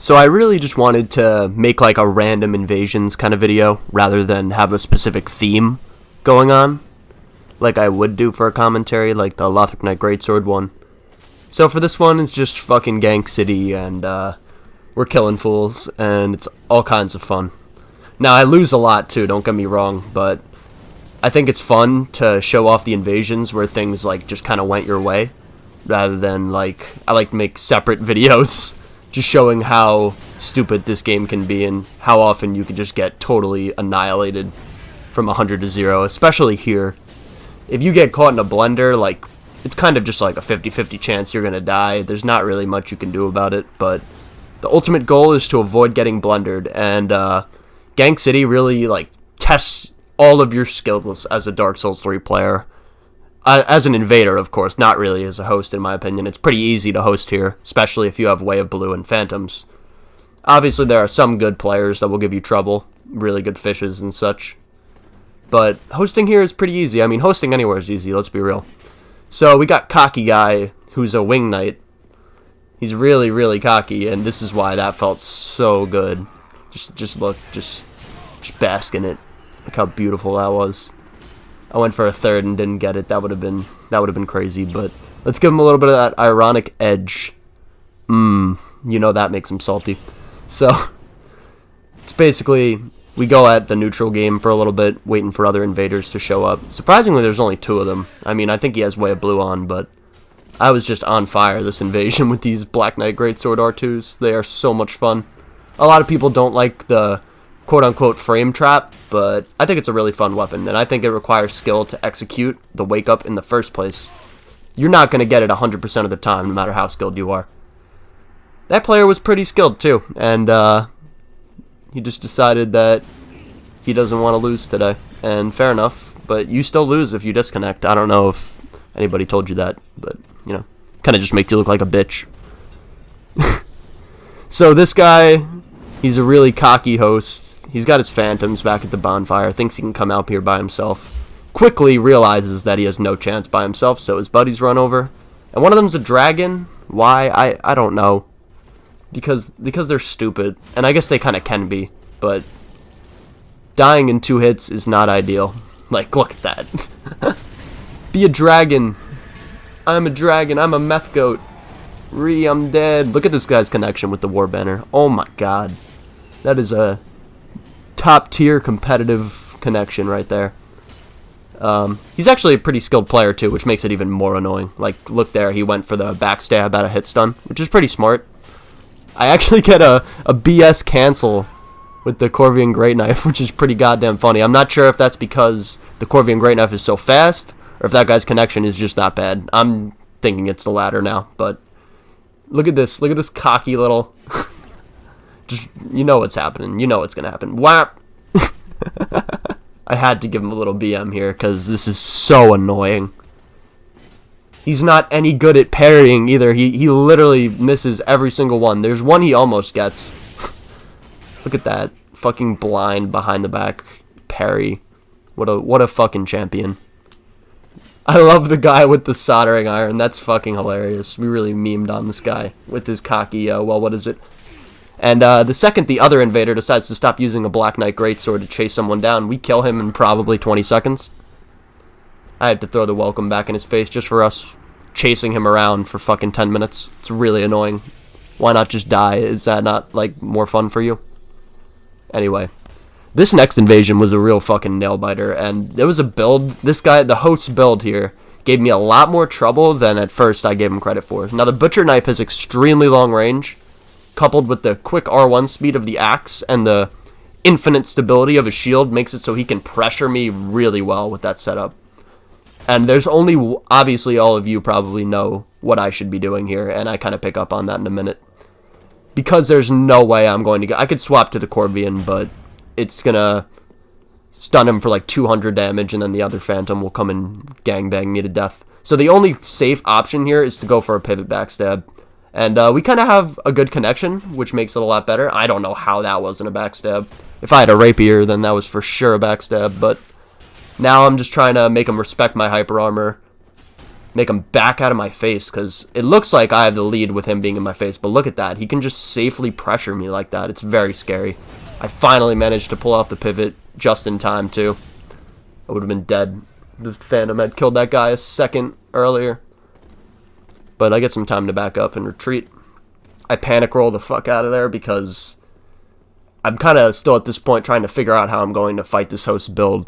So I really just wanted to make like a random invasions kind of video rather than have a specific theme going on, like I would do for a commentary, like the Lothric Knight Greatsword one. So for this one, it's just fucking Gank City, and we're killing fools, and it's all kinds of fun. Now, I lose a lot too, don't get me wrong, but I think it's fun to show off the invasions where things like just kind of went your way, rather than like, I like to make separate videos just showing how stupid this game can be and how often you can just get totally annihilated from 100 to 0, especially here. If you get caught in a blender, like, it's kind of just like a 50-50 chance you're gonna die. There's not really much you can do about it, but the ultimate goal is to avoid getting blundered, and Gank City really like tests all of your skills as a Dark Souls 3 player. As an invader, of course, not really as a host, in my opinion. It's pretty easy to host here, especially if you have Way of Blue and Phantoms. Obviously, there are some good players that will give you trouble, really good fishes and such. But hosting here is pretty easy. I mean, hosting anywhere is easy, let's be real. So we got Cocky Guy, who's a Wing Knight. He's really, really cocky, and this is why that felt so good. Just look, just bask in it. Look how beautiful that was. I went for a third and didn't get it. That would have been crazy, but let's give him a little bit of that ironic edge. You know that makes him salty. So it's basically we go at the neutral game for a little bit, waiting for other invaders to show up. Surprisingly, there's only 2 of them. I mean, I think he has Way of Blue on, but I was just on fire this invasion with these Black Knight Greatsword R2s. They are so much fun. A lot of people don't like the quote-unquote frame trap, but I think it's a really fun weapon, and I think it requires skill to execute the wake up in the first place. You're not going to get it 100% of the time, no matter how skilled you are. That player was pretty skilled, too, and he just decided that he doesn't want to lose today, and fair enough, but you still lose if you disconnect. I don't know if anybody told you that, but, you know, kind of just makes you look like a bitch. So this guy, he's a really cocky host. He's got his Phantoms back at the bonfire, thinks he can come out here by himself. Quickly realizes that he has no chance by himself, so his buddies run over. And one of them's a dragon. Why? I don't know. Because they're stupid. And I guess they kind of can be. But dying in 2 hits is not ideal. Like, look at that. Be a dragon. I'm a dragon. I'm a meth goat. I'm dead. Look at this guy's connection with the war banner. Oh my god. That is a top tier competitive connection right there. He's actually a pretty skilled player too, which makes it even more annoying. Like, look there, he went for the backstab at a hit stun, which is pretty smart. I actually get a BS cancel with the Corvian Great Knife, which is pretty goddamn funny. I'm not sure if that's because the Corvian Great Knife is so fast, or if that guy's connection is just that bad. I'm thinking it's the latter now, but look at this cocky little... Just, you know what's happening. You know what's going to happen. Whap! I had to give him a little BM here, because this is so annoying. He's not any good at parrying either. He literally misses every single one. There's one he almost gets. Look at that. Fucking blind behind the back parry. What a fucking champion. I love the guy with the soldering iron. That's fucking hilarious. We really memed on this guy with his cocky, well, what is it? And the second the other invader decides to stop using a Black Knight Greatsword to chase someone down, we kill him in probably 20 seconds. I had to throw the welcome back in his face just for us chasing him around for fucking 10 minutes. It's really annoying. Why not just die? Is that not, like, more fun for you? Anyway, this next invasion was a real fucking nail-biter, and there was a build. This guy, the host's build here, gave me a lot more trouble than at first I gave him credit for. Now, the Butcher Knife has extremely long range, coupled with the quick R1 speed of the axe and the infinite stability of his shield makes it so he can pressure me really well with that setup. And there's only, obviously all of you probably know what I should be doing here, and I kind of pick up on that in a minute. Because there's no way I'm going to get, I could swap to the Corvian, but it's gonna stun him for like 200 damage, and then the other Phantom will come and gangbang me to death. So the only safe option here is to go for a pivot backstab. And we kind of have a good connection, which makes it a lot better. I don't know how that wasn't a backstab. If I had a rapier, then that was for sure a backstab. But now I'm just trying to make him respect my hyper armor. make him back out of my face, because it looks like I have the lead with him being in my face, but look at that. He can just safely pressure me like that. It's very scary. I finally managed to pull off the pivot just in time, too. I would have been dead. The Phantom had killed that guy a second earlier. But I get some time to back up and retreat. I panic roll the fuck out of there because I'm kind of still at this point trying to figure out how I'm going to fight this host build,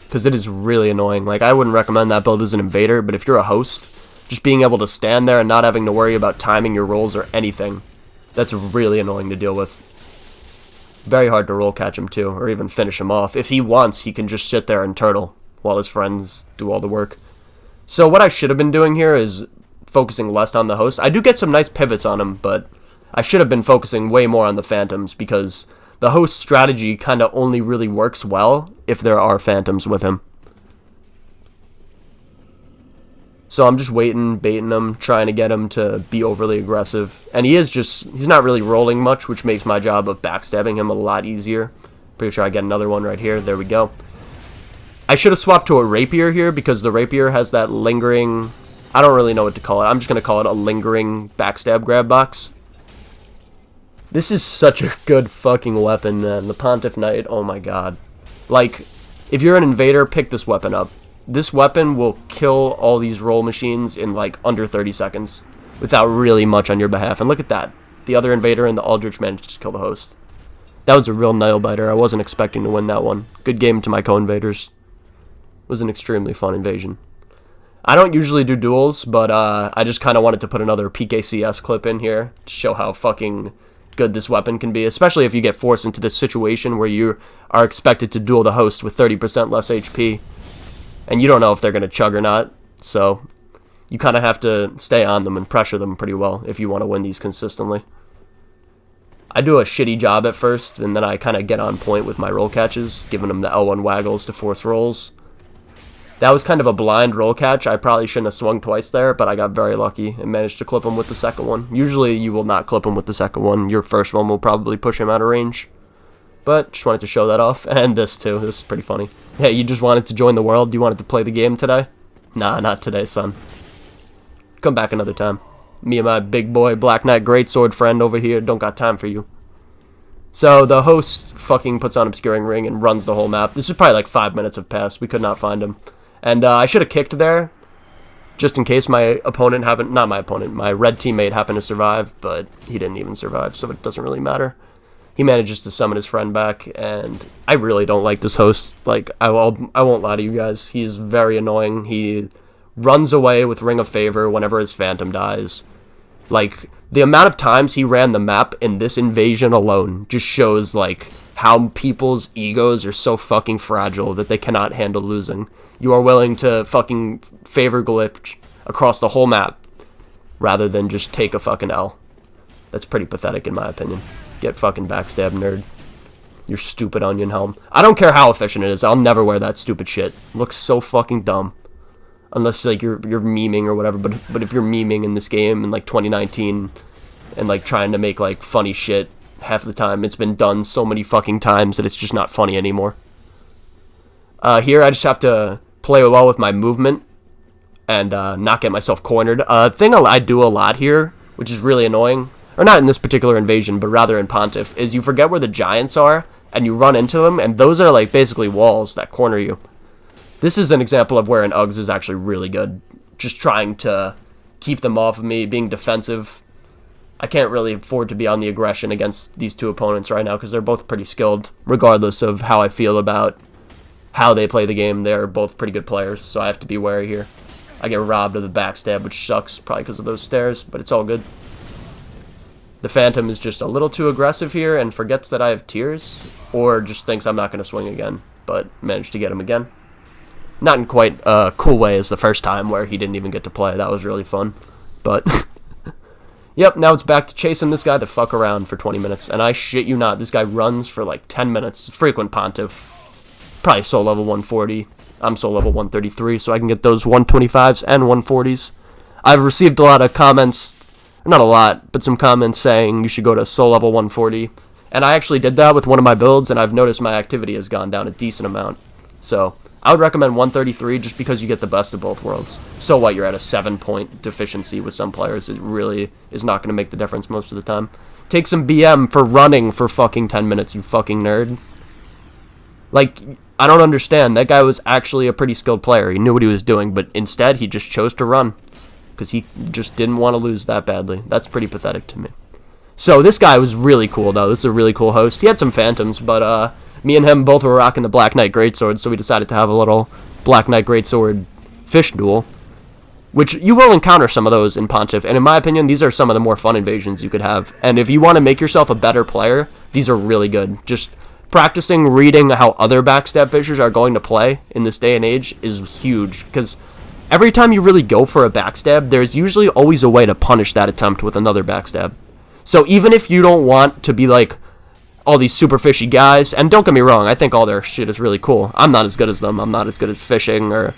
because it is really annoying. Like, I wouldn't recommend that build as an invader, but if you're a host, just being able to stand there and not having to worry about timing your rolls or anything, that's really annoying to deal with. Very hard to roll catch him too, or even finish him off. If he wants, he can just sit there and turtle while his friends do all the work. So what I should have been doing here is focusing less on the host. I do get some nice pivots on him, but I should have been focusing way more on the Phantoms, because the host strategy kind of only really works well if there are Phantoms with him. So I'm just waiting, baiting him, trying to get him to be overly aggressive. And he's not really rolling much, which makes my job of backstabbing him a lot easier. Pretty sure I get another one right here. There we go. I should have swapped to a Rapier here, because the Rapier has that lingering... I don't really know what to call it. I'm just going to call it a lingering backstab grab box. This is such a good fucking weapon, man. The Pontiff Knight, oh my god. Like, if you're an invader, pick this weapon up. This weapon will kill all these roll machines in like under 30 seconds without really much on your behalf. And look at that. The other invader and the Aldrich managed to kill the host. That was a real nail-biter. I wasn't expecting to win that one. Good game to my co-invaders. It was an extremely fun invasion. I don't usually do duels, but I just kind of wanted to put another PKCS clip in here to show how fucking good this weapon can be, especially if you get forced into this situation where you are expected to duel the host with 30% less HP, and you don't know if they're going to chug or not, so you kind of have to stay on them and pressure them pretty well if you want to win these consistently. I do a shitty job at first, and then I kind of get on point with my roll catches, giving them the L1 waggles to force rolls. That was kind of a blind roll catch. I probably shouldn't have swung twice there, but I got very lucky and managed to clip him with the second one. Usually you will not clip him with the second one. Your first one will probably push him out of range. But just wanted to show that off. And this too. This is pretty funny. Hey, you just wanted to join the world? You wanted to play the game today? Nah, not today, son. Come back another time. Me and my big boy Black Knight Greatsword friend over here don't got time for you. So the host fucking puts on Obscuring Ring and runs the whole map. This is probably like 5 minutes have passed. We could not find him. And I should have kicked there, just in case my opponent happened, not my opponent, my red teammate happened to survive, but he didn't even survive, so it doesn't really matter. He manages to summon his friend back, and I really don't like this host. Like, I won't lie to you guys, he's very annoying. He runs away with Ring of Favor whenever his Phantom dies. Like, the amount of times he ran the map in this invasion alone just shows, like, how people's egos are so fucking fragile that they cannot handle losing. You are willing to fucking favor glitch across the whole map rather than just take a fucking L. That's pretty pathetic in my opinion. Get fucking backstab, nerd. Your stupid onion helm. I don't care how efficient it is. I'll never wear that stupid shit. It looks so fucking dumb. Unless like you're memeing or whatever, but if you're memeing in this game in like 2019 and like trying to make like funny shit, half the time it's been done so many fucking times that it's just not funny anymore. Here I just have to play well with my movement and not get myself cornered. Thing I do a lot here, which is really annoying, or not in this particular invasion, but rather in Pontiff, is you forget where the giants are and you run into them, and those are like basically walls that corner you. This is an example of where an Uggs is actually really good. Just trying to keep them off of me, being defensive. I can't really afford to be on the aggression against these two opponents right now because they're both pretty skilled, regardless of how I feel about how they play the game. They're both pretty good players, so I have to be wary here. I get robbed of the backstab, which sucks, probably because of those stairs, but it's all good. The Phantom is just a little too aggressive here and forgets that I have tears, or just thinks I'm not going to swing again, but managed to get him again. Not in quite a cool way as the first time where he didn't even get to play. That was really fun, but... Yep, now it's back to chasing this guy the fuck around for 20 minutes, and I shit you not, this guy runs for like 10 minutes. Frequent Pontiff. Probably soul level 140. I'm soul level 133, so I can get those 125s and 140s. I've received a lot of comments, not a lot, but some comments saying you should go to soul level 140, and I actually did that with one of my builds, and I've noticed my activity has gone down a decent amount. So, I would recommend 133 just because you get the best of both worlds. So what, you're at a 7-point deficiency with some players. It really is not going to make the difference most of the time. Take some BM for running for fucking 10 minutes, you fucking nerd. Like, I don't understand. That guy was actually a pretty skilled player. He knew what he was doing, but instead he just chose to run because he just didn't want to lose that badly. That's pretty pathetic to me. So this guy was really cool, though. This is a really cool host. He had some phantoms, but me and him both were rocking the Black Knight Greatsword, so we decided to have a little Black Knight Greatsword fish duel, which you will encounter some of those in Pontiff, and in my opinion, these are some of the more fun invasions you could have. And if you want to make yourself a better player, these are really good. Just practicing reading how other backstab fishers are going to play in this day and age is huge, because every time you really go for a backstab, there's usually always a way to punish that attempt with another backstab. So even if you don't want to be like all these super fishy guys, and don't get me wrong, I think all their shit is really cool. I'm not as good as them. I'm not as good as fishing, or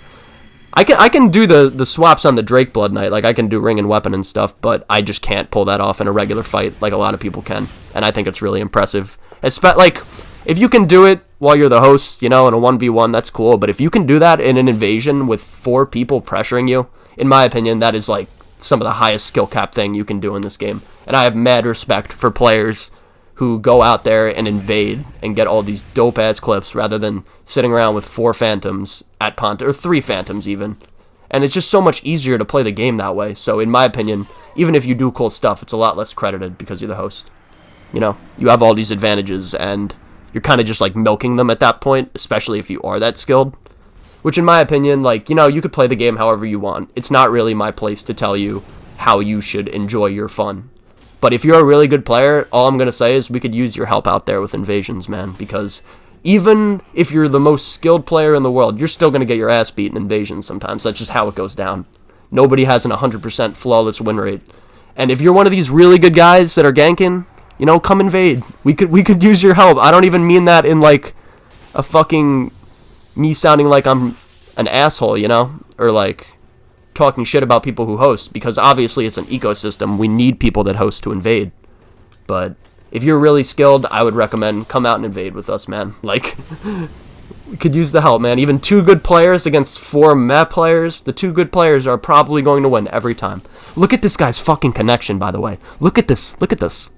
I can do the swaps on the Drake Blood Knight, like I can do ring and weapon and stuff, but I just can't pull that off in a regular fight like a lot of people can, and I think it's really impressive. Like, if you can do it while you're the host, in a 1v1, that's cool, but if you can do that in an invasion with 4 people pressuring you, in my opinion, that is like some of the highest skill cap thing you can do in this game. And I have mad respect for players who go out there and invade and get all these dope-ass clips rather than sitting around with 4 phantoms at Pontiff, or 3 phantoms even. And it's just so much easier to play the game that way. So in my opinion, even if you do cool stuff, it's a lot less credited because you're the host. You have all these advantages, and you're kind of just like milking them at that point, especially if you are that skilled. Which in my opinion, you could play the game however you want. It's not really my place to tell you how you should enjoy your fun. But if you're a really good player, all I'm going to say is we could use your help out there with invasions, man. Because even if you're the most skilled player in the world, you're still going to get your ass beat in invasions sometimes. That's just how it goes down. Nobody has an 100% flawless win rate. And if you're one of these really good guys that are ganking, come invade. We could use your help. I don't even mean that in like a fucking me sounding like I'm an asshole, or like talking shit about people who host, because obviously it's an ecosystem. We need people that host to invade. But if you're really skilled, I would recommend come out and invade with us, man. Like, we could use the help, man. Even 2 good players against 4 meh players, the 2 good players are probably going to win every time. Look at this guy's fucking connection, by the way. Look at this. Look at this.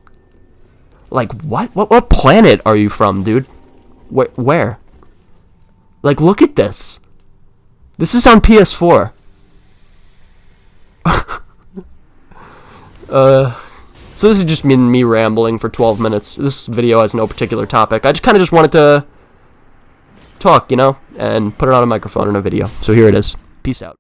Like, what planet are you from, dude? Where? Like, look at this. This is on PS4. So this is just me rambling for 12 minutes. This video has no particular topic. I just kind of just wanted to talk, and put it on a microphone in a video. So here it is. Peace out.